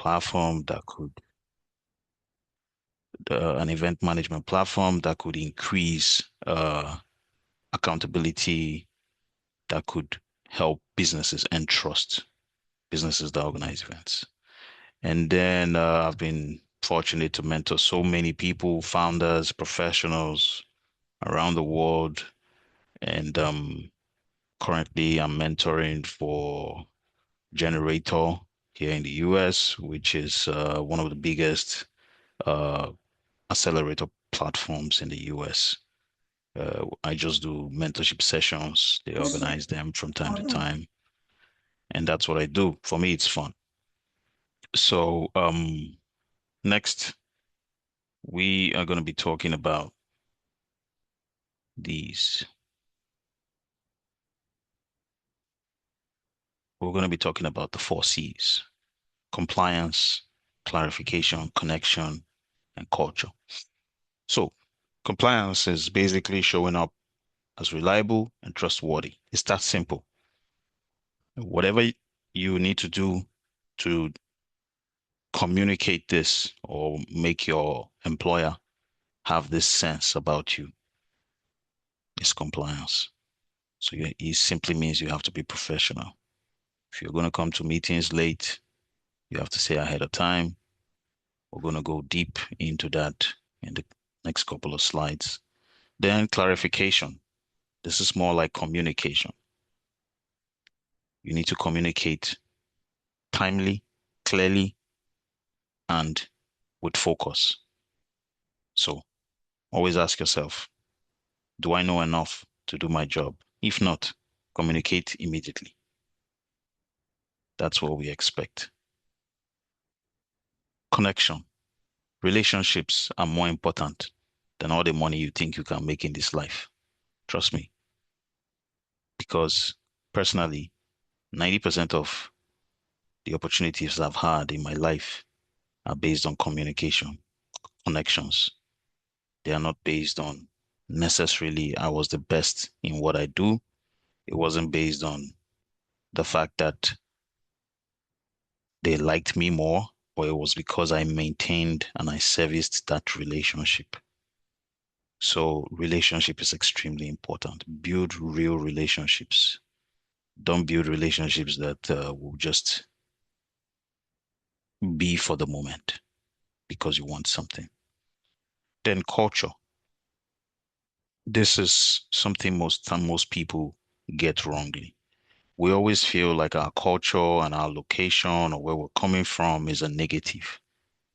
platform that could an event management platform that could increase accountability, that could help businesses and trust businesses that organize events. And then I've been fortunate to mentor so many people, founders, professionals around the world. And currently I'm mentoring for Generator here in the US, which is one of the biggest uh, accelerator platforms in the US. I just do mentorship sessions. They organize them from time to time. And that's what I do. For me, it's fun. So, next, we are going to be talking about these. We're going to be talking about the 4 C's: compliance, clarification, connection, and culture. So, compliance is basically showing up as reliable and trustworthy. It's that simple. Whatever you need to do to communicate this or make your employer have this sense about you is compliance. So it simply means you have to be professional. If you're going to come to meetings late, you have to say ahead of time. We're going to go deep into that in the next couple of slides. Then clarification. This is more like communication. You need to communicate timely, clearly, and with focus. So always ask yourself, do I know enough to do my job? If not, communicate immediately. That's what we expect. Connection. Relationships are more important than all the money you think you can make in this life. Trust me. Because personally, 90% of the opportunities I've had in my life are based on communication, connections. They are not based on necessarily I was the best in what I do. It wasn't based on the fact that they liked me more, or it was because I maintained and I serviced that relationship. So relationship is extremely important. Build real relationships. Don't build relationships that will just be for the moment because you want something. Then culture. This is something most people get wrongly. We always feel like our culture and our location or where we're coming from is a negative,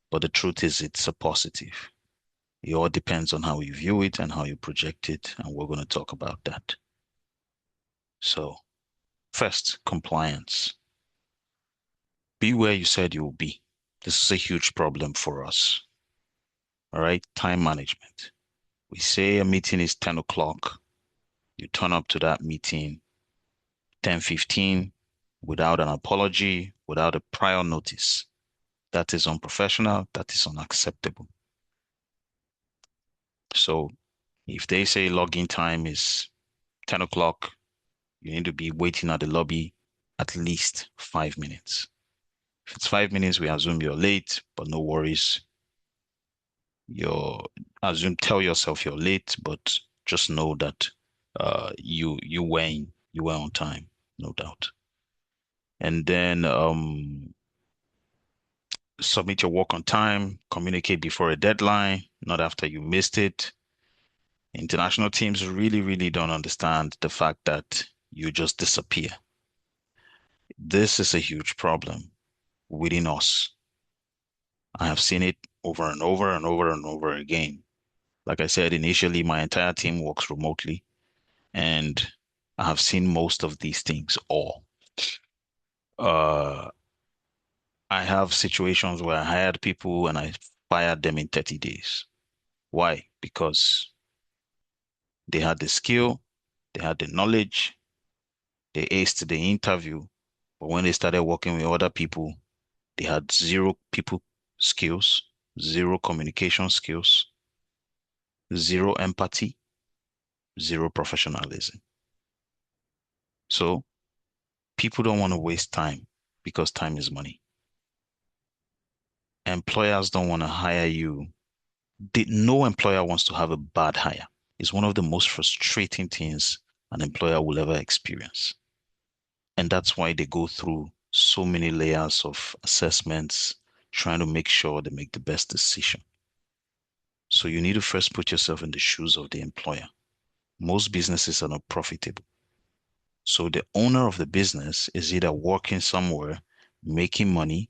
but the truth is it's a positive. It all depends on how you view it and how you project it, and we're going to talk about that. So, first, compliance. Be where you said you will be. This is a huge problem for us. All right, time management. We say a meeting is 10 o'clock. You turn up to that meeting 10:15 without an apology, without a prior notice. That is unprofessional. That is unacceptable. So if they say login time is 10 o'clock, you need to be waiting at the lobby at least 5 minutes. If it's 5 minutes, we assume you're late, but no worries. You're tell yourself you're late, but just know that you were on time, no doubt. And then submit your work on time, communicate before a deadline, not after you missed it. International teams really, really don't understand the fact that you just disappear. This is a huge problem within us. I have seen it over and over and over and over again. Like I said, initially, my entire team works remotely, and I have seen most of these things all. Uh, I have situations where I hired people and I fired them in 30 days. Why? Because they had the skill, they had the knowledge, they aced the interview, but when they started working with other people, they had zero people skills, zero communication skills, zero empathy, zero professionalism. So people don't want to waste time because time is money. employers don't want to hire you. No employer wants to have a bad hire. It's one of the most frustrating things an employer will ever experience. And that's why they go through so many layers of assessments, trying to make sure they make the best decision. So you need to first put yourself in the shoes of the employer. Most businesses are not profitable. So the owner of the business is either working somewhere, making money,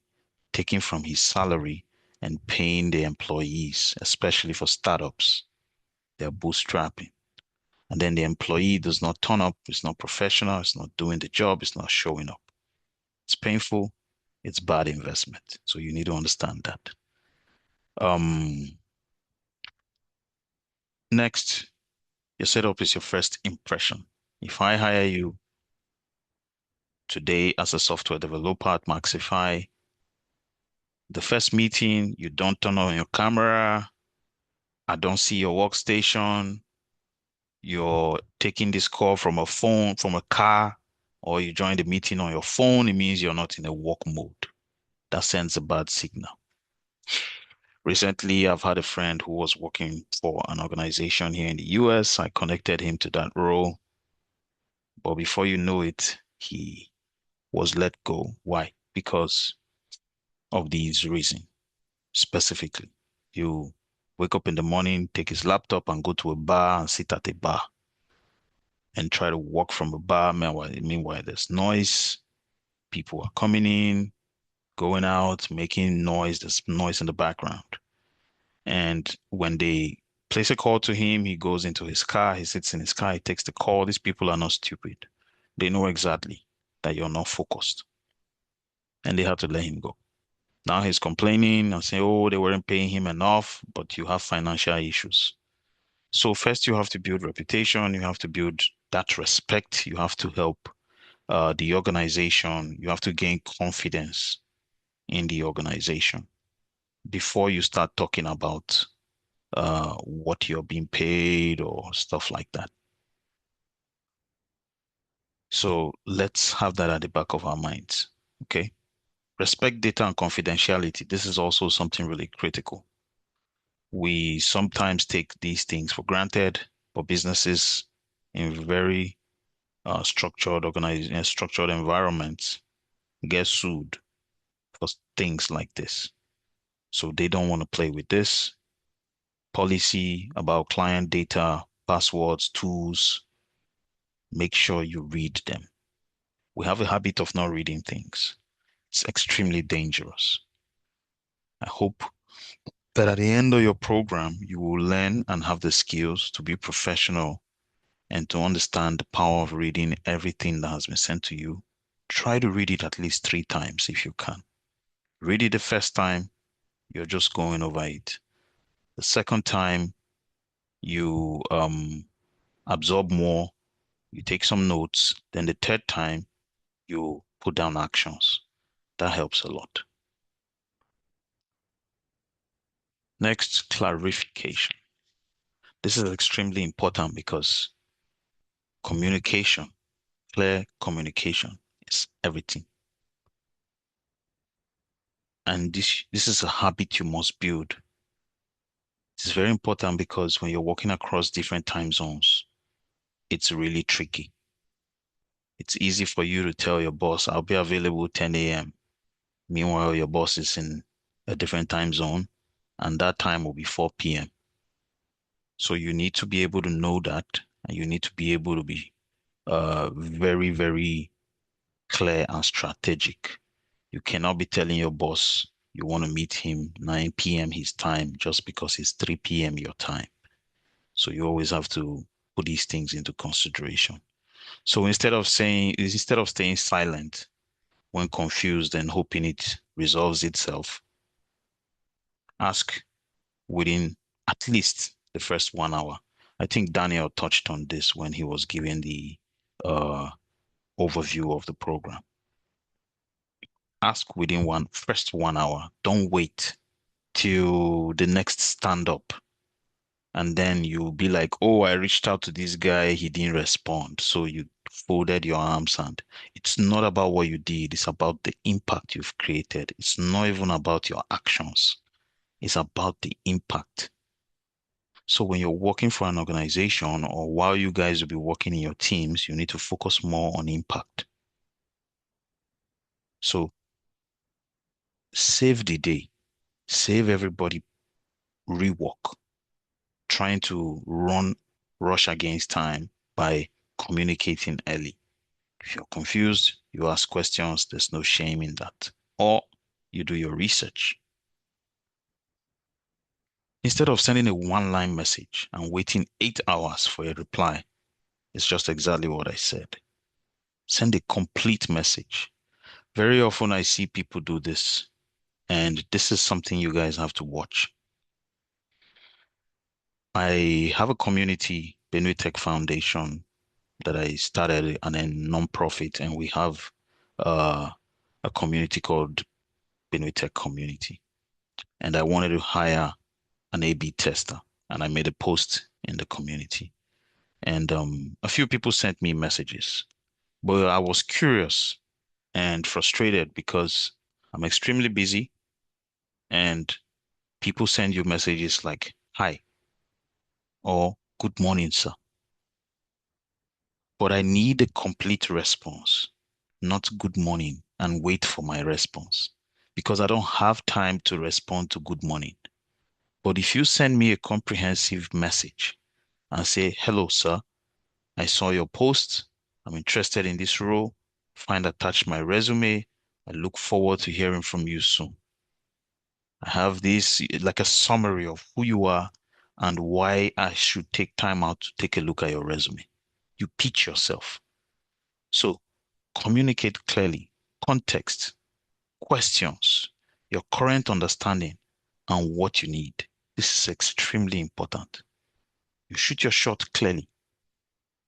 taking from his salary, and paying the employees, especially for startups. They're bootstrapping. And then the employee does not turn up, it's not professional, it's not doing the job, it's not showing up. It's painful, it's bad investment. So you need to understand that. Um, Next, your setup is your first impression. If I hire you today as a software developer at Maxify, the first meeting, you don't turn on your camera, I don't see your workstation, you're taking this call from a phone, from a car, or you join the meeting on your phone, it means you're not in a work mode. That sends a bad signal. Recently, I've had a friend who was working for an organization here in the US. I connected him to that role, but before you know it, he was let go. Why? Because of these reasons specifically. You wake up in the morning, take his laptop and go to a bar and sit at a bar and try to work from a bar. Meanwhile, there's noise. People are coming in, going out, making noise. There's noise in the background. And when they place a call to him, he goes into his car, he sits in his car, he takes the call. These people are not stupid. They know exactly that you're not focused. And they have to let him go. Now he's complaining and saying, oh, they weren't paying him enough, but you have financial issues. So first you have to build reputation, you have to build that respect, you have to help the organization, you have to gain confidence in the organization before you start talking about what you're being paid or stuff like that. So let's have that at the back of our minds. Okay. Respect data and confidentiality. This is also something really critical. We sometimes take these things for granted, but businesses in very structured environments get sued for things like this. So they don't want to play with this policy about client data, passwords, tools. Make sure you read them. We have a habit of not reading things. It's extremely dangerous. I hope that at the end of your program, you will learn and have the skills to be professional and to understand the power of reading everything that has been sent to you. Try to read it at least 3 times if you can. Read it the first time, you're just going over it. The second time, you absorb more, you take some notes. Then the third time, you put down actions. That helps a lot. Next, clarification. This is extremely important because communication, clear communication is everything. And this is a habit you must build. It's very important because when you're working across different time zones, it's really tricky. It's easy for you to tell your boss, I'll be available 10 a.m. Meanwhile, your boss is in a different time zone, and that time will be 4 p.m. So you need to be able to know that, and you need to be able to be very, very clear and strategic. You cannot be telling your boss you want to meet him 9 p.m. his time just because it's 3 p.m. your time. So you always have to put these things into consideration. So instead of staying silent when confused and hoping it resolves itself, ask within at least the first 1 hour. I think Daniel touched on this when he was giving the uh, overview of the program. Ask within first 1 hour. Don't wait till the next stand up. And then you'll be like, oh, I reached out to this guy, he didn't respond. So you folded your arms, and it's not about what you did, it's about the impact you've created. It's not even about your actions. It's about the impact. So when you're working for an organization or while you guys will be working in your teams, you need to focus more on impact. So save the day, save everybody rework, trying to rush against time by communicating early. If you're confused, you ask questions, there's no shame in that. Or you do your research. Instead of sending a one-line message and waiting 8 hours for a reply, it's just exactly what I said. Send a complete message. Very often I see people do this, and this is something you guys have to watch. I have a community, Benue Tech Foundation, that I started and then non-profit, and we have uh, a community called Benue Tech Community. And I wanted to hire an A/B tester, and I made a post in the community. And a few people sent me messages, but I was curious and frustrated because I'm extremely busy, and people send you messages like, "Hi," or "Good morning, sir." But I need a complete response, not good morning, and wait for my response because I don't have time to respond to good morning. But if you send me a comprehensive message and say, "Hello, sir, I saw your post. I'm interested in this role. Find attached my resume. I look forward to hearing from you soon. I have this like a summary of who you are and why I should take time out to take a look at your resume." You pitch yourself. So communicate clearly, context, questions, your current understanding, and what you need. This is extremely important. You shoot your shot clearly.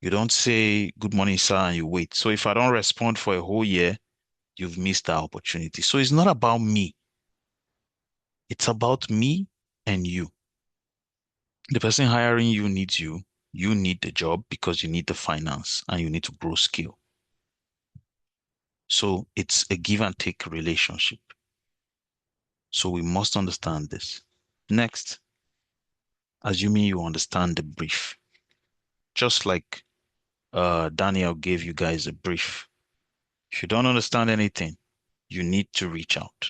You don't say good morning, sir, and you wait. So if I don't respond for a whole year, you've missed that opportunity. So it's not about me. It's about me and you. The person hiring you needs you. You need the job because you need the finance and you need to grow skill. So it's a give and take relationship. So we must understand this. Next, assuming you understand the brief, just like Daniel gave you guys a brief. If you don't understand anything, you need to reach out.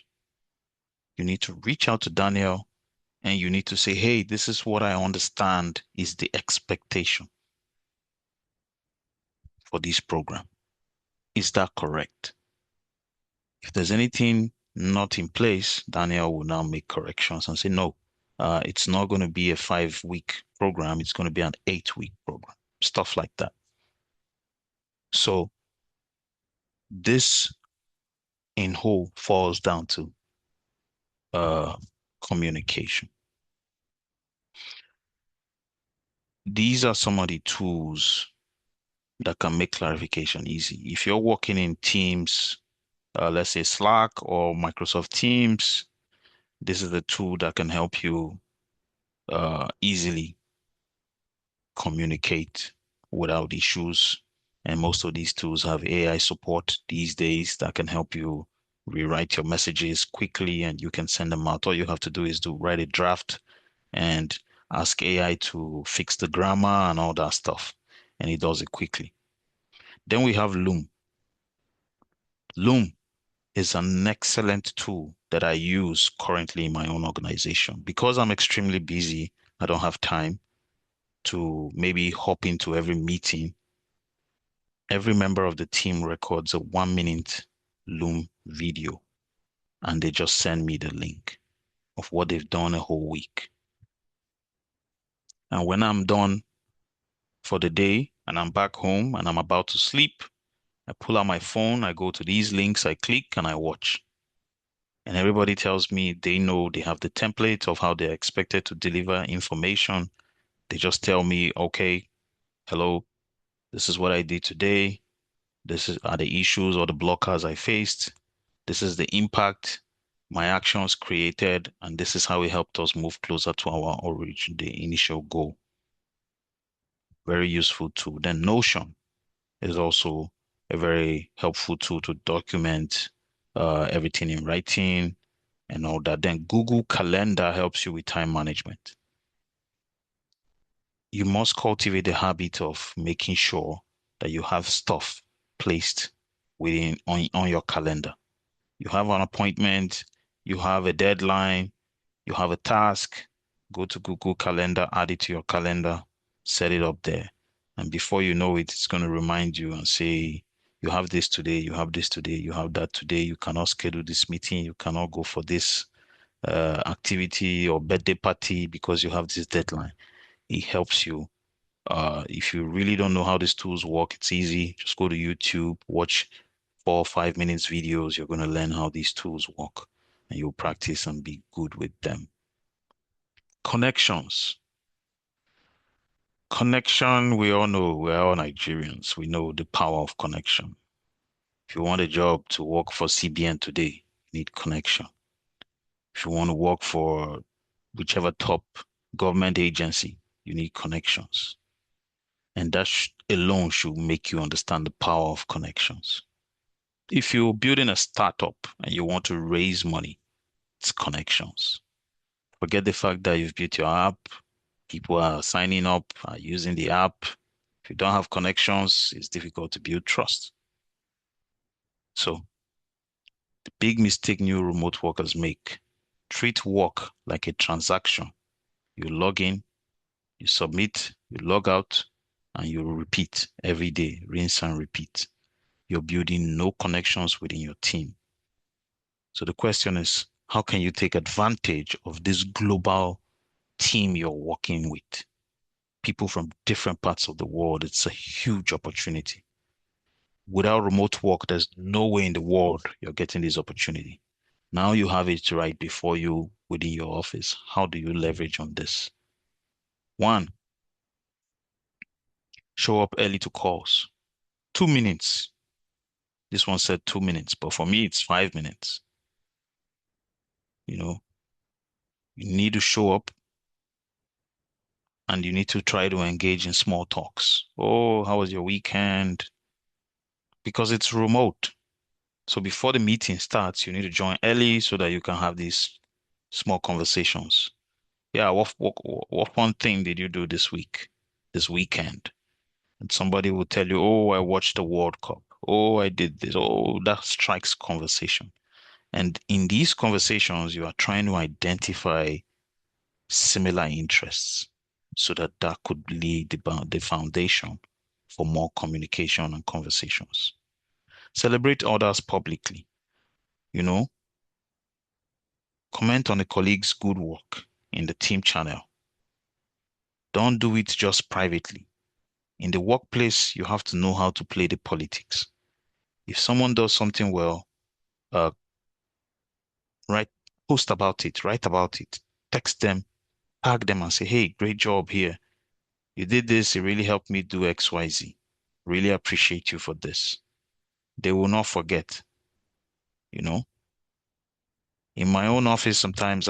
You need to reach out to Daniel and you need to say, "Hey, this is what I understand is the expectation for this program. Is that correct?" If there's anything not in place, Daniel will now make corrections and say, "No, it's not going to be a 5-week program. It's going to be an 8-week program." Stuff like that. So this in whole falls down to uh, communication. These are some of the tools that can make clarification easy. If you're working in Teams, let's say Slack or Microsoft Teams, this is the tool that can help you easily communicate without issues. And most of these tools have AI support these days that can help you rewrite your messages quickly and you can send them out. All you have to do is to write a draft and ask AI to fix the grammar and all that stuff. And it does it quickly. Then we have Loom. Loom is an excellent tool that I use currently in my own organization. Because I'm extremely busy, I don't have time to maybe hop into every meeting. Every member of the team records a 1 minute Loom video and they just send me the link of what they've done a whole week. And when I'm done for the day and I'm back home and I'm about to sleep, I pull out my phone, I go to these links, I click and I watch. And everybody tells me they know they have the template of how they're expected to deliver information. They just tell me, "Okay, hello, this is what I did today. Are the issues or the blockers I faced. This is the impact my actions created, and this is how it helped us move closer to our origin, the initial goal." Very useful tool. Then Notion is also a very helpful tool to document everything in writing. and all that. Then Google Calendar helps you with time management. You must cultivate the habit of making sure that you have stuff placed within on your calendar. You have an appointment, you have a deadline, you have a task, go to Google Calendar, add it to your calendar, set it up there. And before you know it, it's going to remind you and say, you have this today, you have this today, you have that today. You cannot schedule this meeting, you cannot go for this activity or birthday party because you have this deadline. It helps you. If you really don't know how these tools work, it's easy. Just go to YouTube, watch 4 or 5 minutes videos. You're going to learn how these tools work and you'll practice and be good with them. Connections. Connection, we all know, we're all Nigerians. We know the power of connection. If you want a job to work for CBN today, you need connection. If you want to work for whichever top government agency, you need connections. And that alone should make you understand the power of connections. If you're building a startup and you want to raise money, it's connections. Forget the fact that you've built your app, people are signing up, are using the app. If you don't have connections, it's difficult to build trust. So the big mistake new remote workers make, treat work like a transaction. You log in, you submit, you log out, and you repeat every day, rinse and repeat. You're building no connections within your team. So the question is, how can you take advantage of this global team you're working with? People from different parts of the world. It's a huge opportunity. Without remote work, there's no way in the world you're getting this opportunity. Now you have it right before you within your office. How do you leverage on this? One, show up early to calls. 2 minutes. This one said 2 minutes, but for me, it's 5 minutes. You know, you need to show up and you need to try to engage in small talks. Oh, how was your weekend? Because it's remote. So before the meeting starts, you need to join early so that you can have these small conversations. Yeah, what one thing did you do this week, this weekend? And somebody will tell you, oh, I watched the World Cup. Oh, I did this. Oh, that strikes conversation. And in these conversations, you are trying to identify similar interests so that that could lay the foundation for more communication and conversations. Celebrate others publicly, you know, comment on a colleague's good work in the team channel. Don't do it just privately. In the workplace, you have to know how to play the politics. If someone does something well, uh, write, post about it, write about it, text them, tag them and say, hey, great job here. You did this. It really helped me do XYZ. Really appreciate you for this. They will not forget, you know. In my own office, sometimes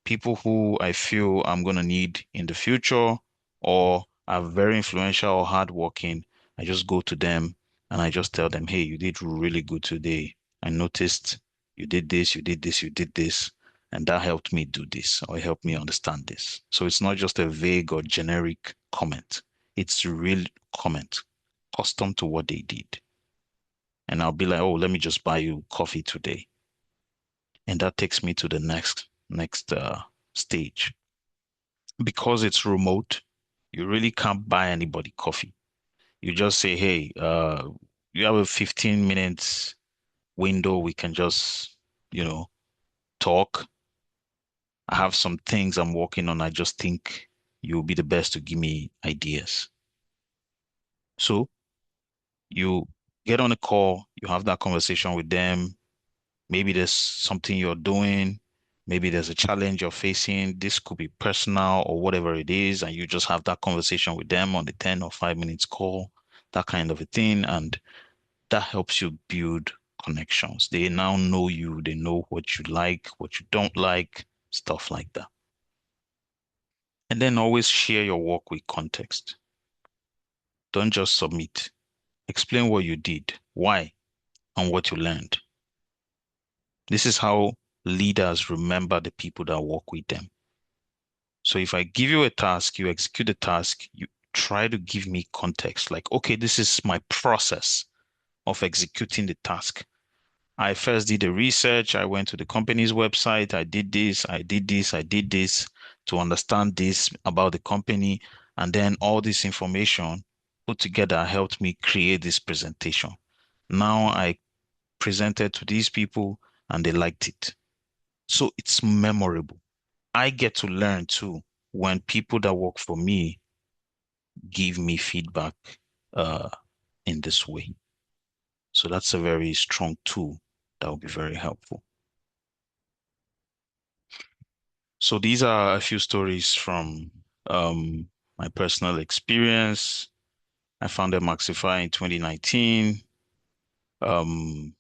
people who I feel I'm going to need in the future or are very influential or hardworking, I just go to them and I just tell them, hey, you did really good today. I noticed you did this, you did this, you did this, and that helped me do this or helped me understand this. So it's not just a vague or generic comment. It's a real comment, custom to what they did. And I'll be like, oh, let me just buy you coffee today. And that takes me to the next stage. Because it's remote, you really can't buy anybody coffee. You just say, hey, you have a 15 minutes window. We can just, you know, talk. I have some things I'm working on. I just think you'll be the best to give me ideas. So you get on a call, you have that conversation with them. Maybe there's something you're doing. Maybe there's a challenge you're facing. This could be personal or whatever it is. And you just have that conversation with them on the 10 or 5 minutes call, that kind of a thing. And that helps you build connections. They now know you. They know what you like, what you don't like, stuff like that. And then always share your work with context. Don't just submit. Explain what you did, why, and what you learned. This is how leaders remember the people that work with them. So if I give you a task, you execute the task, you try to give me context, like, okay, this is my process of executing the task. I first did the research. I went to the company's website. I did this, I did this, I did this to understand this about the company. And then all this information put together helped me create this presentation. Now I presented to these people and they liked it. So it's memorable. I get to learn too when people that work for me give me feedback uh, in this way. So that's a very strong tool that will be very helpful. So these are a few stories from my personal experience. I founded Maxify in 2019. Um,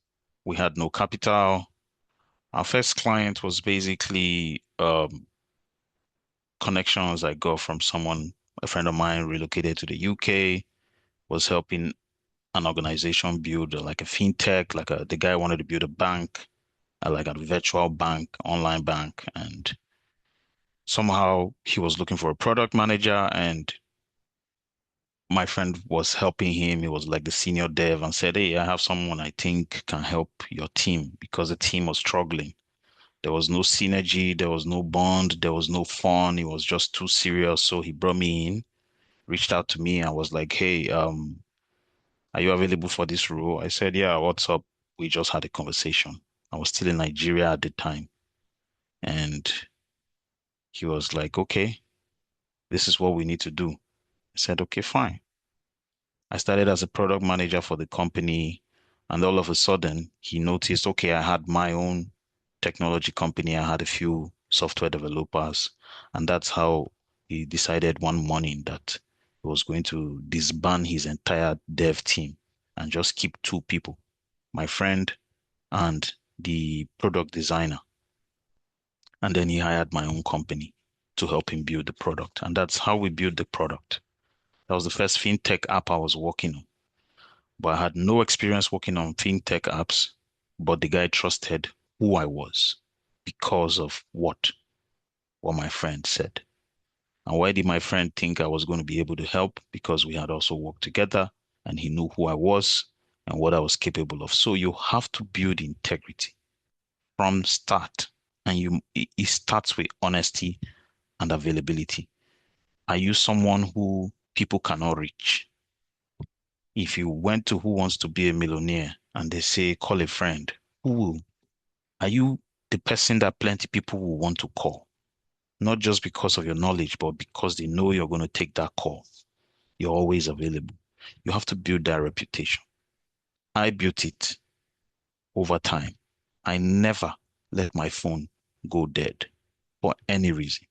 we had no capital. Our first client was basically connections I got from someone, a friend of mine relocated to the UK, was helping an organization build like a fintech, the guy wanted to build a bank, like a virtual bank, online bank, and somehow he was looking for a product manager, and my friend was helping him. He was like the senior dev and said, "Hey, I have someone I think can help your team," because the team was struggling. There was no synergy, there was no bond, there was no fun. It was just too serious. So he brought me in, reached out to me and was like, "Hey, are you available for this role?" I said, "Yeah, what's up?" We just had a conversation. I was still in Nigeria at the time. And he was like, "Okay, this is what we need to do." I said, "Okay, fine." I started as a product manager for the company, and all of a sudden, he noticed, okay, I had my own technology company. I had a few software developers, and that's how he decided one morning that he was going to disband his entire dev team and just keep two people, my friend and the product designer. And then he hired my own company to help him build the product. And that's how we built the product. That was the first fintech app I was working on. But I had no experience working on fintech apps, but the guy trusted who I was because of what my friend said. And why did my friend think I was going to be able to help? Because we had also worked together and he knew who I was and what I was capable of. So you have to build integrity from start. And it starts with honesty and availability. Are you someone who people cannot reach? If you went to Who Wants to Be a Millionaire and they say, call a friend, who are you the person that plenty people will want to call? Not just because of your knowledge, but because they know you're going to take that call. You're always available. You have to build that reputation. I built it over time. I never let my phone go dead for any reason.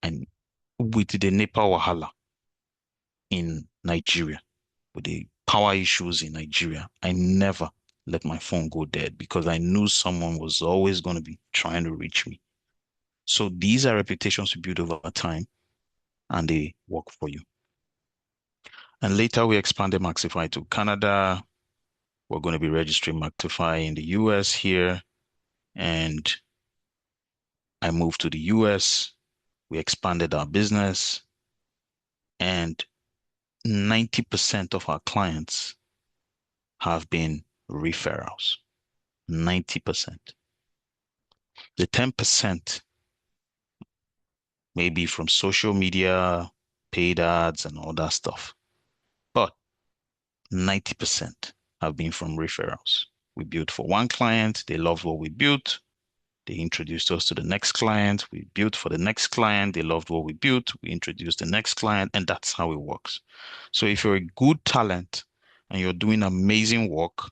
And with the Nepal Wahala in Nigeria, with the power issues in Nigeria, I never let my phone go dead because I knew someone was always going to be trying to reach me. So these are reputations you build over time and they work for you. And later we expanded Maxify to Canada. We're going to be registering Maxify in the US here. And I moved to the US. We expanded our business and 90% of our clients have been referrals. 90%. The 10% maybe from social media, paid ads, and all that stuff. But 90% have been from referrals. We built for one client, they loved what we built. They introduced us to the next client. We built for the next client. They loved what we built. We introduced the next client, and that's how it works. So if you're a good talent and you're doing amazing work,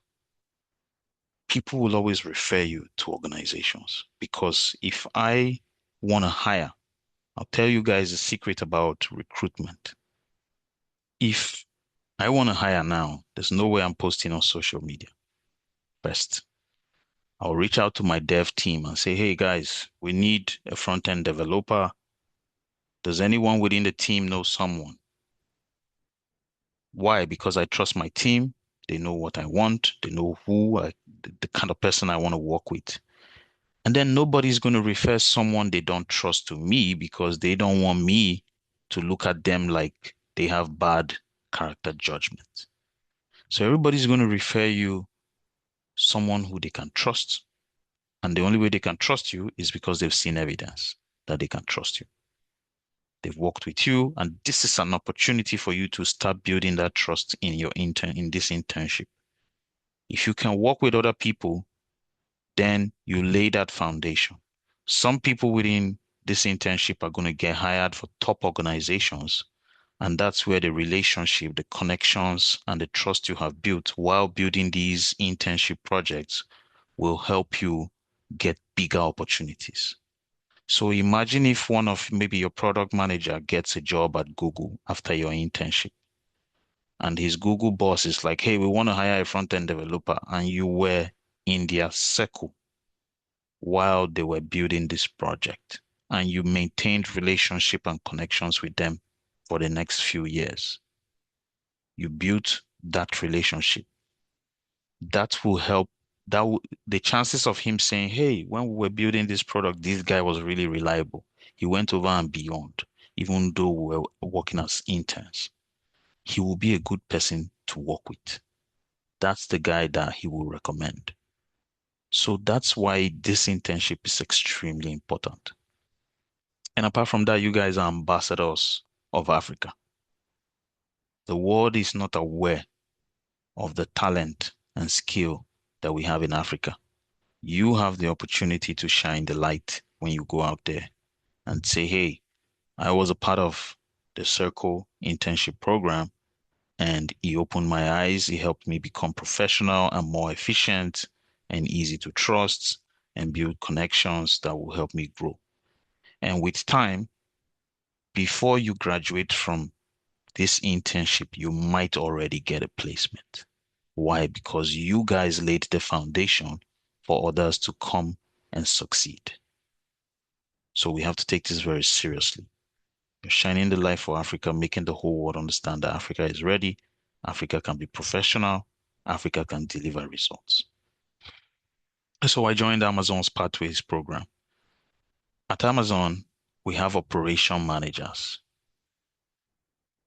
people will always refer you to organizations. Because if I want to hire, I'll tell you guys a secret about recruitment. If I want to hire now, there's no way I'm posting on social media first. I'll reach out to my dev team and say, hey guys, we need a front-end developer. Does anyone within the team know someone? Why? Because I trust my team. They know what I want. They know the kind of person I want to work with. And then nobody's going to refer someone they don't trust to me because they don't want me to look at them like they have bad character judgment. So everybody's going to refer you someone who they can trust. And the only way they can trust you is because they've seen evidence that they can trust you. They've worked with you, and this is an opportunity for you to start building that trust in in this internship. If you can work with other people, then you lay that foundation. Some people within this internship are going to get hired for top organizations, and that's where the relationship, the connections, and the trust you have built while building these internship projects will help you get bigger opportunities. So imagine if one of maybe your product manager gets a job at Google after your internship, and his Google boss is like, hey, we want to hire a front-end developer, and you were in their circle while they were building this project, and you maintained relationship and connections with them for the next few years. You built that relationship. That will help. The chances of him saying, hey, when we were building this product, this guy was really reliable. He went over and beyond, even though we were working as interns. He will be a good person to work with. That's the guy that he will recommend. So that's why this internship is extremely important. And apart from that, you guys are ambassadors of Africa. The world is not aware of the talent and skill that we have in Africa. You have the opportunity to shine the light when you go out there and say, hey, I was a part of the Circle internship program and he opened my eyes. He helped me become professional and more efficient and easy to trust and build connections that will help me grow. And with time, before you graduate from this internship, you might already get a placement. Why? Because you guys laid the foundation for others to come and succeed. So we have to take this very seriously. You're shining the light for Africa, making the whole world understand that Africa is ready, Africa can be professional, Africa can deliver results. So I joined Amazon's Pathways program. At Amazon, we have operation managers.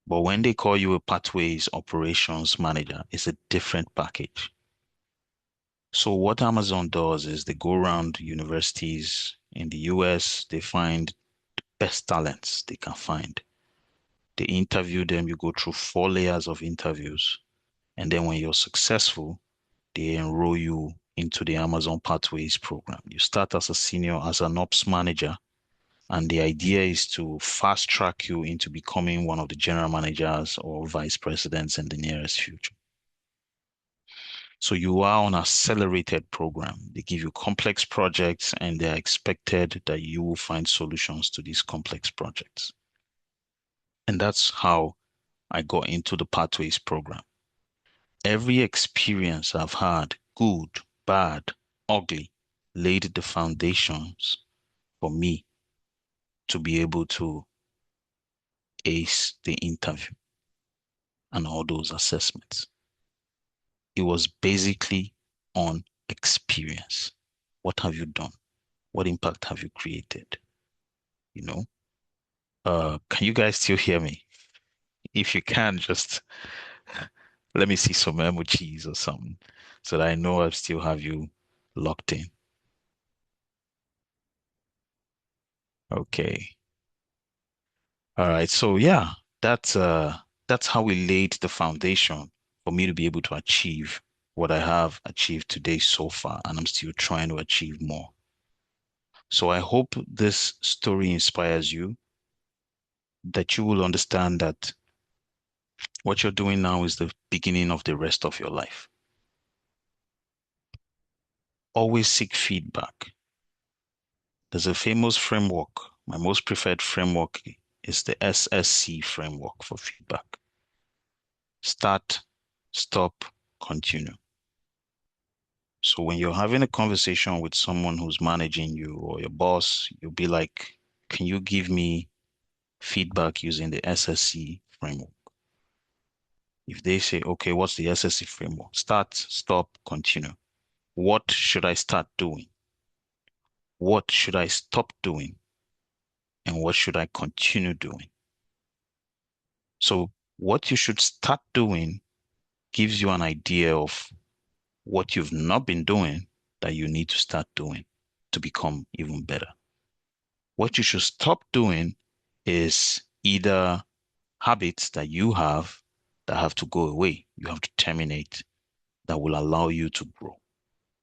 But when they call you a Pathways operations manager, it's a different package. So what Amazon does is they go around universities in the US, they find the best talents they can find. They interview them, you go through 4 layers of interviews. And then when you're successful, they enroll you into the Amazon Pathways program. You start as a senior, as an ops manager, and the idea is to fast track you into becoming one of the general managers or vice presidents in the nearest future. So you are on an accelerated program. They give you complex projects and they're expected that you will find solutions to these complex projects. And that's how I got into the Pathways program. Every experience I've had, good, bad, ugly, laid the foundations for me to be able to ace the interview and all those assessments. It was basically on experience. What have you done? What impact have you created? You know, can you guys still hear me? If you can, just let me see some emojis or something so that I know I still have you locked in. Okay. All right. So yeah, that's how we laid the foundation for me to be able to achieve what I have achieved today so far, and I'm still trying to achieve more. So I hope this story inspires you, that you will understand that what you're doing now is the beginning of the rest of your life. Always seek feedback. There's a famous framework. My most preferred framework is the SSC framework for feedback. Start, stop, continue. So when you're having a conversation with someone who's managing you or your boss, you'll be like, can you give me feedback using the SSC framework? If they say, okay, what's the SSC framework? Start, stop, continue. What should I start doing? What should I stop doing? And what should I continue doing? So what you should start doing gives you an idea of what you've not been doing that you need to start doing to become even better. What you should stop doing is either habits that you have that have to go away, you have to terminate, that will allow you to grow,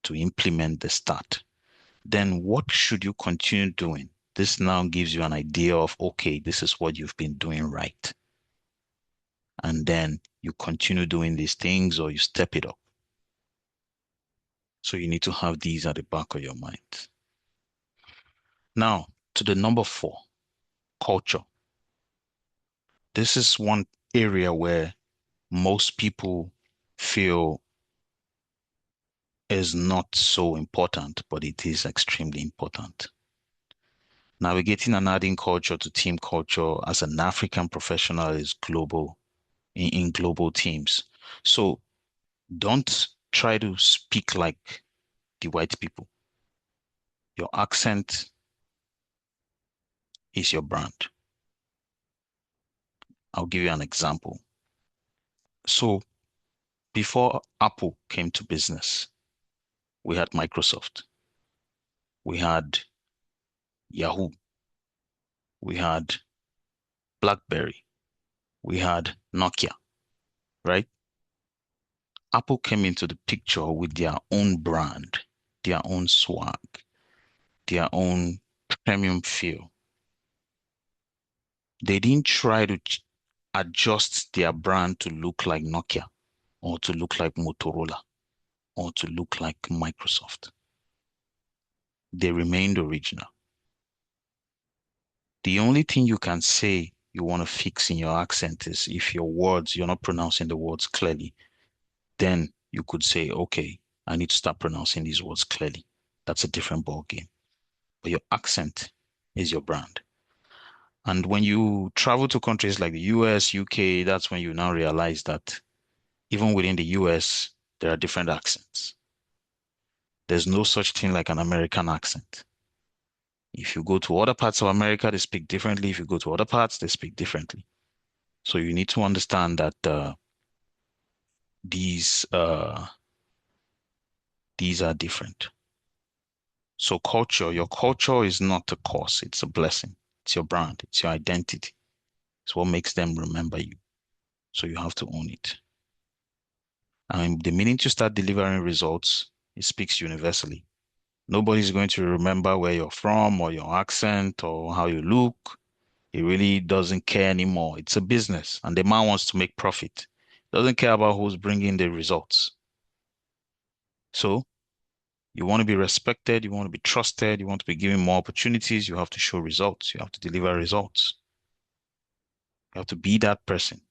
to implement the start. Then what should you continue doing? This now gives you an idea of, okay, this is what you've been doing right. And then you continue doing these things or you step it up. So you need to have these at the back of your mind. Now, to the number 4, culture. This is one area where most people feel is not so important, but it is extremely important. Navigating and adding culture to team culture as an African professional is global in global teams. So don't try to speak like the white people. Your accent is your brand. I'll give you an example. So before Apple came to business, we had Microsoft, we had Yahoo, we had BlackBerry, we had Nokia, right? Apple came into the picture with their own brand, their own swag, their own premium feel. They didn't try to adjust their brand to look like Nokia or to look like Motorola or to look like Microsoft. They remained original. The only thing you can say you want to fix in your accent is if you're not pronouncing the words clearly, then you could say, okay, I need to start pronouncing these words clearly. That's a different ball game. But your accent is your brand. And when you travel to countries like the US, UK, that's when you now realize that even within the US, there are different accents. There's no such thing like an American accent. If you go to other parts of America, they speak differently. If you go to other parts, they speak differently. So you need to understand that these uh, these are different. So your culture is not a course, it's a blessing. It's your brand, it's your identity. It's what makes them remember you. So you have to own it. And the minute you start delivering results, it speaks universally. Nobody's going to remember where you're from or your accent or how you look. He really doesn't care anymore. It's a business, and the man wants to make profit. Doesn't care about who's bringing the results. So you want to be respected, you want to be trusted, you want to be given more opportunities, you have to show results, you have to deliver results. You have to be that person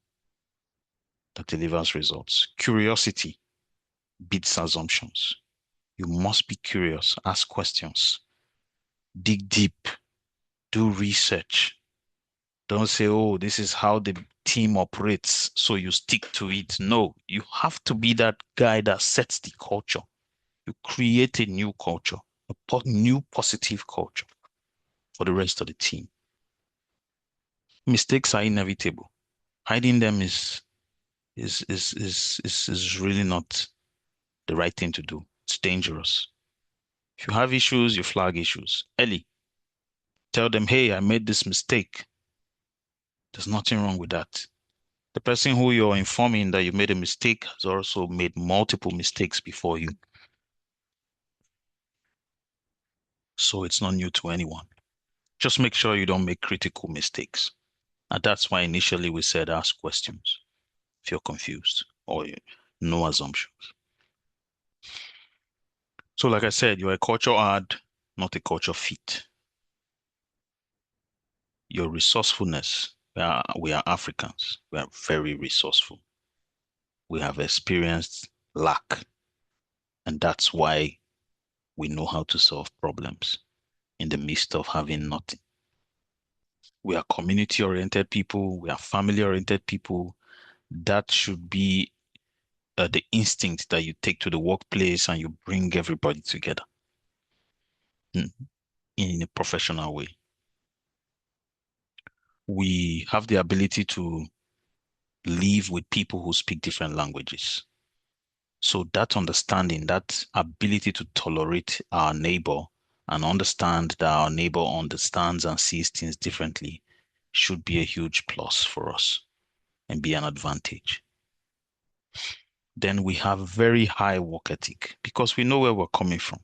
that delivers results. Curiosity beats assumptions. You must be curious, ask questions, dig deep, do research. Don't say, oh, this is how the team operates, so you stick to it. No, you have to be that guy that sets the culture. You create a new culture, a new positive culture for the rest of the team. Mistakes are inevitable. Hiding them is really not the right thing to do. It's dangerous. If you have issues, you flag issues early. Tell them, hey, I made this mistake. There's nothing wrong with that. The person who you're informing that you made a mistake has also made multiple mistakes before you. So it's not new to anyone. Just make sure you don't make critical mistakes. And that's why initially we said ask questions if you're confused or no assumptions. So like I said, you're a culture add, not a culture fit. Your resourcefulness, we are Africans. We are very resourceful. We have experienced lack, and that's why we know how to solve problems in the midst of having nothing. We are community-oriented people. We are family-oriented people. That should be the instinct that you take to the workplace and you bring everybody together. Mm. in a professional way. We have the ability to live with people who speak different languages. So that understanding, that ability to tolerate our neighbor and understand that our neighbor understands and sees things differently should be a huge plus for us and be an advantage. Then we have very high work ethic because we know where we're coming from.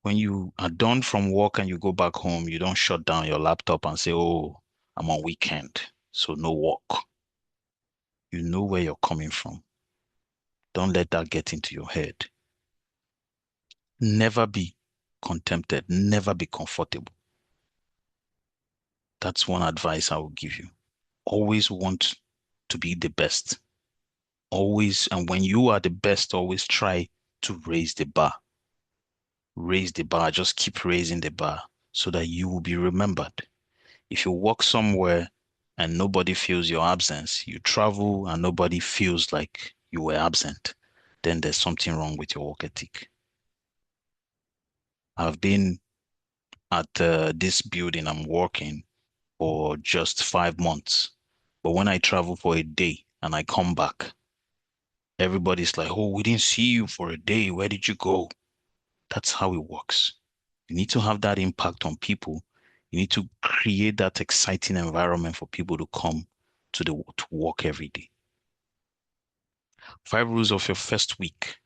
When you are done from work and you go back home, you don't shut down your laptop and say, oh, I'm on weekend, so no work. You know where you're coming from. Don't let that get into your head. Never be contented, never be comfortable. That's one advice I will give you. Always want to be the best. Always, and when you are the best, always try to raise the bar. Raise the bar, just keep raising the bar so that you will be remembered. If you work somewhere and nobody feels your absence, you travel and nobody feels like you were absent, then there's something wrong with your work ethic. I've been at this building I'm working for just 5 months. But when I travel for a day and I come back, everybody's like, oh, we didn't see you for a day. Where did you go? That's how it works. You need to have that impact on people. You need to create that exciting environment for people to come to work every day. 5 rules of your first week.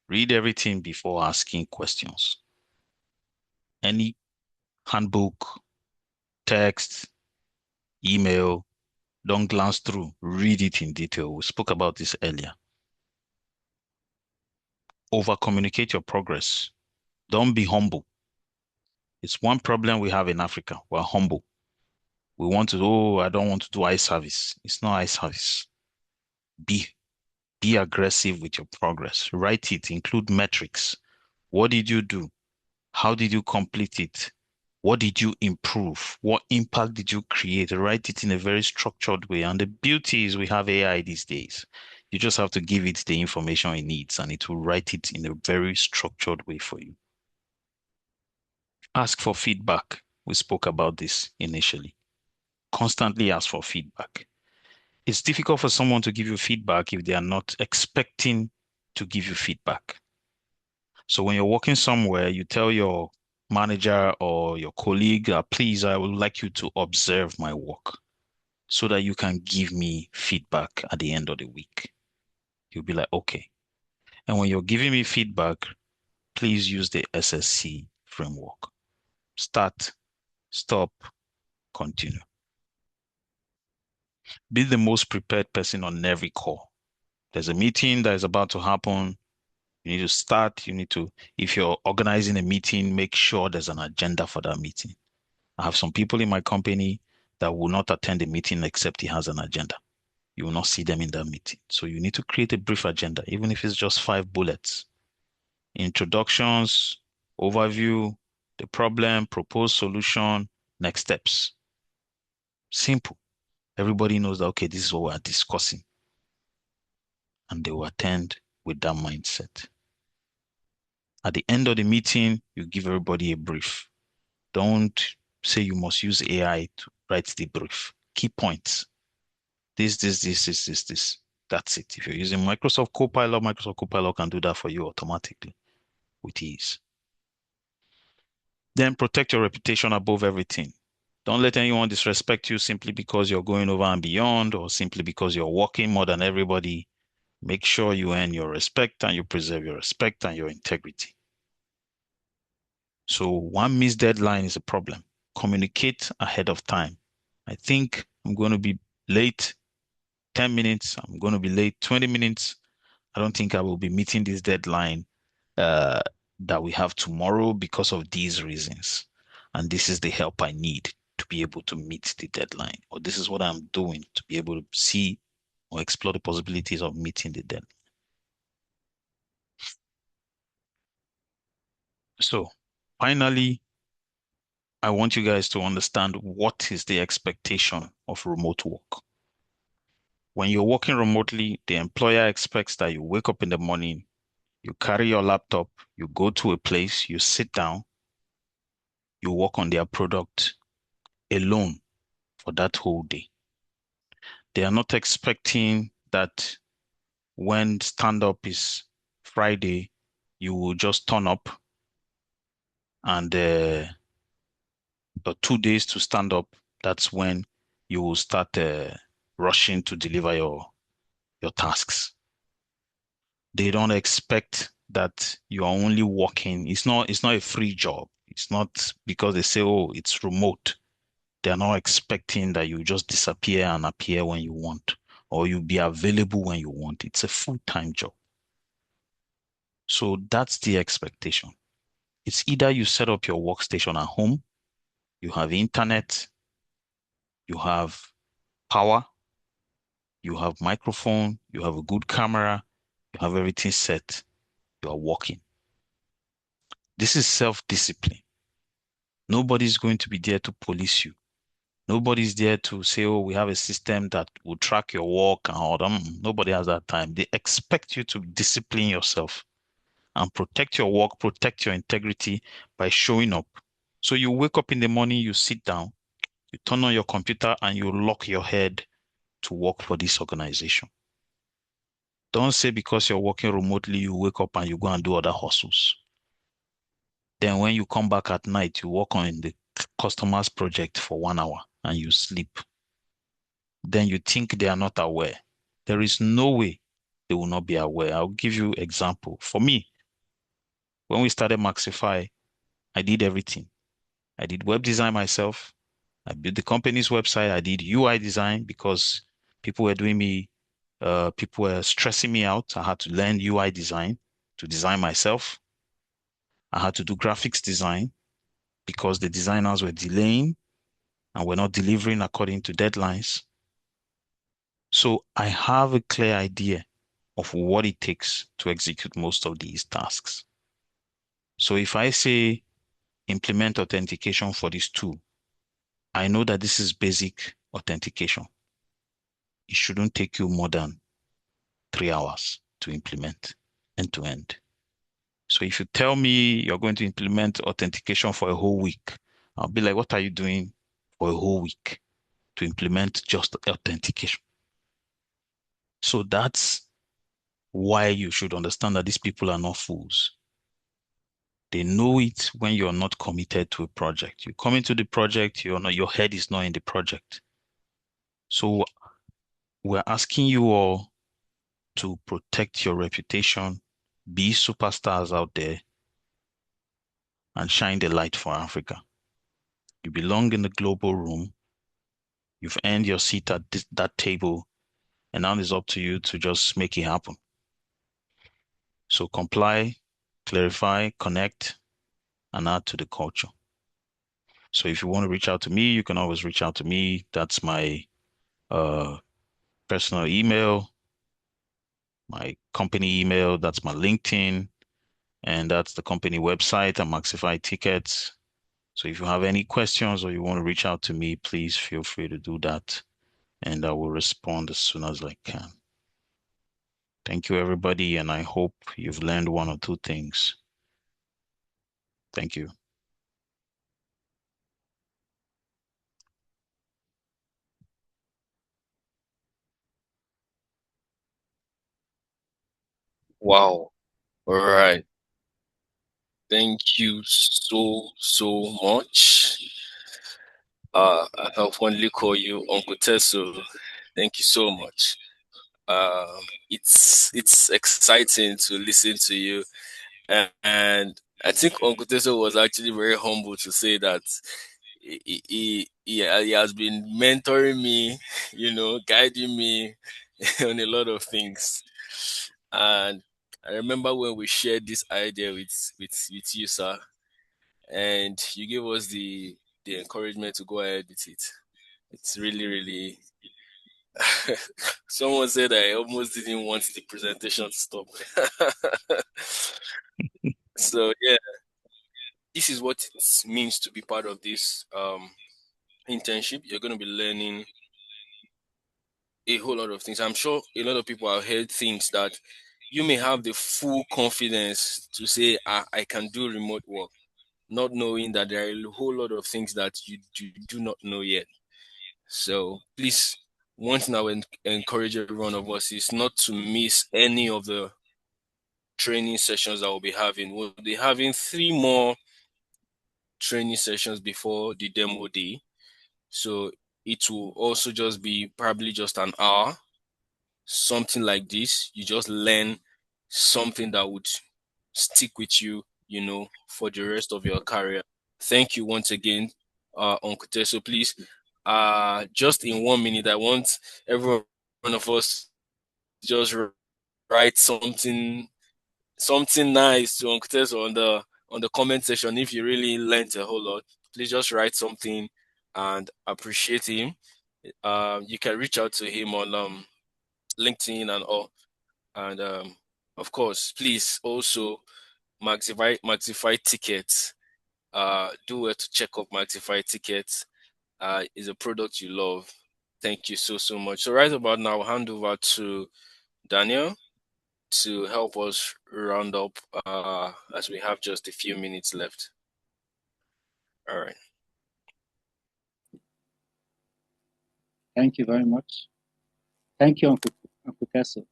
Read everything before asking questions. Any handbook, text, email, don't glance through. Read it in detail. We spoke about this earlier. Over communicate your progress. Don't be humble. It's one problem we have in Africa. We're humble. We want to, oh, I don't want to do eye service. It's not eye service. Be be aggressive with your progress. Write it, include metrics. What did you do? How did you complete it? What did you improve? What impact did you create? Write it in a very structured way. And the beauty is we have AI these days. You just have to give it the information it needs and it will write it in a very structured way for you. Ask for feedback. We spoke about this initially. Constantly ask for feedback. It's difficult for someone to give you feedback if they are not expecting to give you feedback. So when you're working somewhere, you tell your manager or your colleague, please, I would like you to observe my work so that you can give me feedback at the end of the week. You'll be like, okay. And when you're giving me feedback, please use the SSC framework. Start, stop, continue. Be the most prepared person on every call. There's a meeting that is about to happen. You need to start. If you're organizing a meeting, make sure there's an agenda for that meeting. I have some people in my company that will not attend the meeting except he has an agenda. You will not see them in that meeting. So you need to create a brief agenda, even if it's just 5 bullets. Introductions, overview, the problem, proposed solution, next steps. Simple. Everybody knows that, okay, this is what we're discussing. And they will attend with that mindset. At the end of the meeting, you give everybody a brief. Don't say you must use AI to write the brief. Key points. This. That's it. If you're using Microsoft Copilot can do that for you automatically with ease. Then protect your reputation above everything. Don't let anyone disrespect you simply because you're going over and beyond or simply because you're working more than everybody. Make sure you earn your respect and you preserve your respect and your integrity. So one missed deadline is a problem. Communicate ahead of time. I think I'm going to be late 10 minutes. I'm going to be late 20 minutes. I don't think I will be meeting this deadline uh, that we have tomorrow because of these reasons. And this is the help I need to be able to meet the deadline. Or this is what I'm doing to be able to see or explore the possibilities of meeting the deadline. So finally, I want you guys to understand what is the expectation of remote work. When you're working remotely, the employer expects that you wake up in the morning, You carry your laptop, you go to a place, you sit down, you work on their product alone for that whole day. They are not expecting that when stand up is Friday, you will just turn up and 2 days to stand up. That's when you will start rushing to deliver your tasks. They don't expect that you are only working. It's not a free job. It's not because they say, oh, it's remote. They're not expecting that you just disappear and appear when you want, or you be available when you want. It's a full-time job. So that's the expectation. It's either you set up your workstation at home, you have internet, you have power, you have microphone, you have a good camera, you have everything set, you are working. This is self-discipline. Nobody's going to be there to police you. Nobody's there to say, oh, we have a system that will track your work and all that. Nobody has that time. They expect you to discipline yourself and protect your work, protect your integrity by showing up. So you wake up in the morning, you sit down, you turn on your computer and you lock your head to work for this organization. Don't say because you're working remotely, you wake up and you go and do other hustles. Then when you come back at night, you work on the customer's project for 1 hour and you sleep. Then you think they are not aware. There is no way they will not be aware. I'll give you example. For me, when we started Maxify, I did everything. I did web design myself. I built the company's website. I did UI design because people were stressing me out. I had to learn UI design to design myself. I had to do graphics design because the designers were delaying and were not delivering according to deadlines. So I have a clear idea of what it takes to execute most of these tasks. So if I say implement authentication for this tool, I know that this is basic authentication. It shouldn't take you more than 3 hours to implement end to end. So if you tell me you're going to implement authentication for a whole week, I'll be like, what are you doing for a whole week to implement just authentication? So that's why you should understand that these people are not fools. They know it when you're not committed to a project. You come into the project, your head is not in the project. So we're asking you all to protect your reputation, be superstars out there, and shine the light for Africa. You belong in the global room. You've earned your seat at that table, and now it's up to you to just make it happen. So comply, clarify, connect, and add to the culture. So if you want to reach out to me, you can always reach out to me. That's my uh, personal email, my company email, that's my LinkedIn, and that's the company website and Maxify Tickets. So if you have any questions or you want to reach out to me, please feel free to do that, and I will respond as soon as I can. Thank you, everybody, and I hope you've learned one or two things. Thank you. Wow. All right. Thank you so much. I can fondly call you Uncle Tesso. Thank you so much. It's exciting to listen to you, and I think Uncle Tesso was actually very humble to say that he has been mentoring me, guiding me on a lot of things. And I remember when we shared this idea with you, sir, and you gave us the encouragement to go ahead with it. It's really. Someone said I almost didn't want the presentation to stop. So yeah, this is what it means to be part of this internship. You're going to be learning a whole lot of things. I'm sure a lot of people have heard things that you may have the full confidence to say, I can do remote work, not knowing that there are a whole lot of things that you do not know yet. So please, one thing I would encourage every one of us is not to miss any of the training sessions that we'll be having. We'll be having 3 more training sessions before the demo day. So it will also just be probably just an hour, something like this. You just learn something that would stick with you, for the rest of your career. Thank you once again, Uncle Teso. Please, just in 1 minute, I want every one of us to just write something nice to Uncle Teso on the comment section. If you really learned a whole lot, please just write something and appreciate him. You can reach out to him on LinkedIn and all. And of course, please also Maxify tickets. Do well to check up Maxify tickets. Is a product you love. Thank you so much. So right about now, I'll hand over to Daniel to help us round up as we have just a few minutes left. All right. Thank you very much. Thank you, Uncle Teso.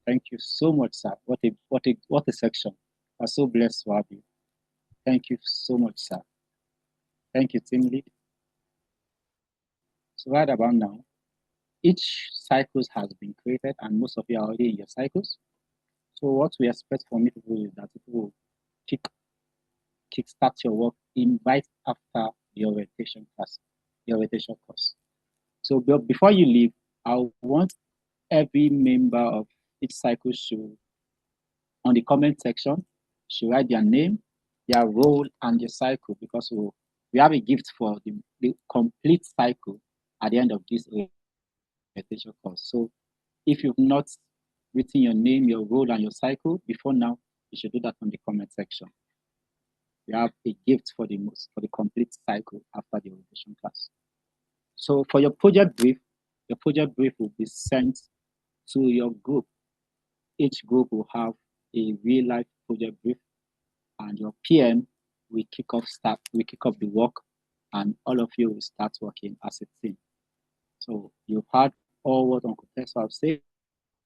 Thank you so much, sir. What a section. I'm so blessed to have you. Thank you so much, sir. Thank you, team lead. So right about now, each cycles has been created, and most of you are already in your cycles. So what we expect from people is that people will kickstart your work in right after the orientation class, the orientation course. So before you leave, I want every member of each cycle to, on the comment section, should write their name, their role, and their cycle, because we have a gift for the complete cycle at the end of this orientation course. So if you've not written your name, your role, and your cycle before now, you should do that on the comment section. We have a gift for the complete cycle after the orientation class. So for your project brief will be sent to your group. Each group will have a real life project brief, and your PM will kick off the work, and all of you will start working as a team. So you've heard all what Uncle Teso have said.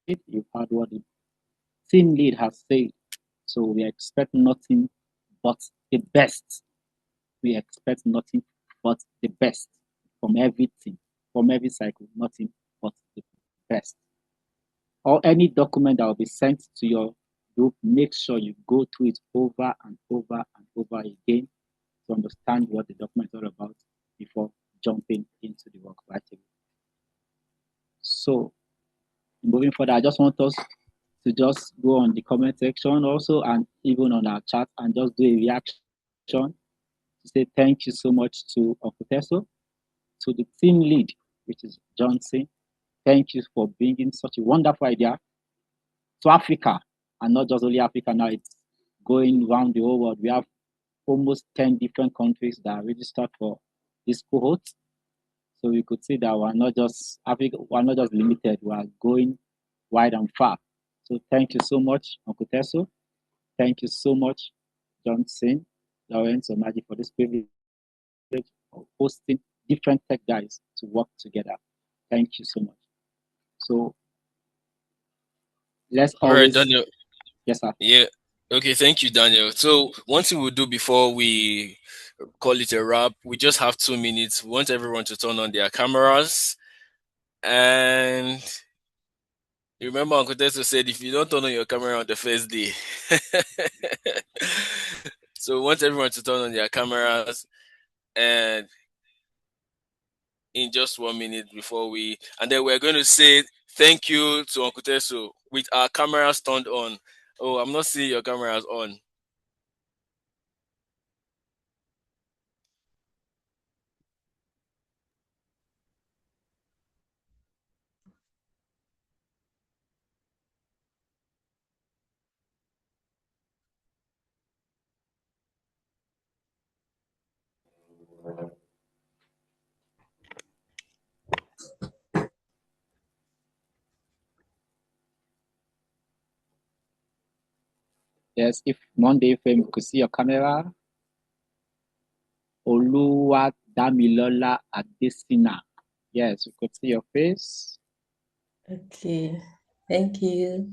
You've heard what the team lead has said. So we expect nothing but the best. We expect nothing but the best from everything, from every cycle, nothing but the best. Or any document that will be sent to your group, make sure you go through it over and over and over again to understand what the document is all about before jumping into the work right away. So moving forward, I just want us to just go on the comment section also, and even on our chat, and just do a reaction to say thank you so much to Uncle Teso, to the team lead, which is Johnson. Thank you for bringing such a wonderful idea to Africa, and not just only Africa. Now it's going around the whole world. We have almost 10 different countries that are registered for this cohort. So we could see that we're not just Africa, we're not just limited, we are going wide and far. So thank you so much, Uncle Teso. Thank you so much, Johnson, Lawrence, or Maggie, for this privilege of hosting different tech guys to work together. Thank you so much. So let's All always. right, Daniel. Yes, sir. Yeah. Okay, thank you, Daniel. So one thing we'll do before we call it a wrap, we just have 2 minutes. We want everyone to turn on their cameras. And remember, Uncle Teso said, if you don't turn on your camera on the first day. So we want everyone to turn on their cameras, and in just 1 minute and then we're going to say thank you to Uncle Teso with our cameras turned on. Oh, I'm not seeing your cameras on. Yes, if Monday frame could see your camera. Oluwadamilola Adesina. Yes, we could see your face. Okay. Thank you.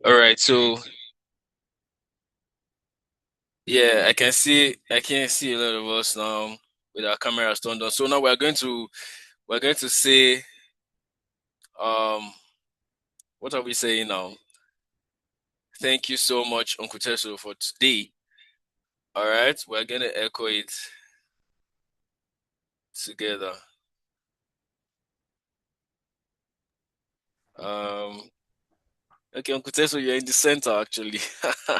All right, so yeah, I can see a lot of us now with our cameras turned on. So now we're going to say what are we saying now? Thank you so much, Uncle Teso, for today. All right, we're gonna echo it together. Um, okay, Uncle Teso, you're in the center actually. All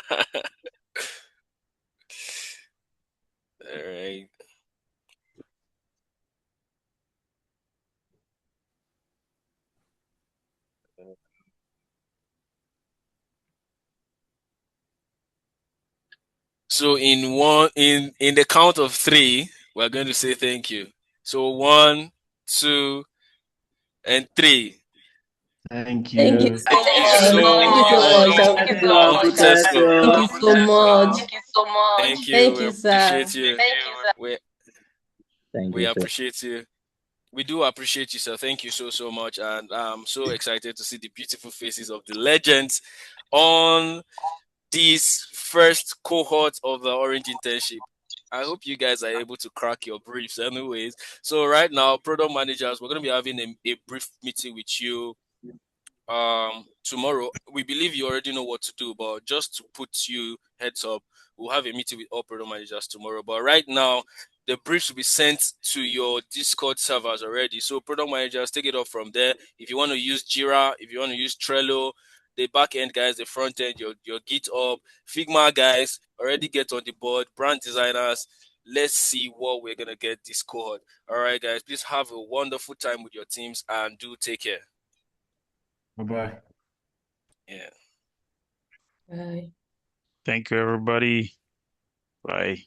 right. So in the count of three, we're going to say thank you. So 1, 2, and 3. Thank Thank you you. so Thank you much. so Thank you so much, much, Uncle Thank you, Uncle Uncle Teso. Tesco. Thank Teso. you so much. Thank you. Thank We you, sir. appreciate you. We Thank we you, sir. appreciate you. We do appreciate you, sir. Thank you so so much, and I'm so excited to see the beautiful faces of the legends on this first cohort of the Orange Internship. I hope you guys are able to crack your briefs, anyways. So right now, product managers, we're going to be having a brief meeting with you tomorrow. We believe you already know what to do, but just to put you heads up, we'll have a meeting with all product managers tomorrow. But right now, the briefs will be sent to your Discord servers already. So product managers, take it up from there. If you want to use Jira, if you want to use Trello, the back end guys, the front end, your GitHub, Figma guys, already get on the board. Brand designers, let's see what we're gonna get this cohort. All right, guys, please have a wonderful time with your teams and do take care. Bye-bye. Yeah. Bye. Thank you, everybody. Bye.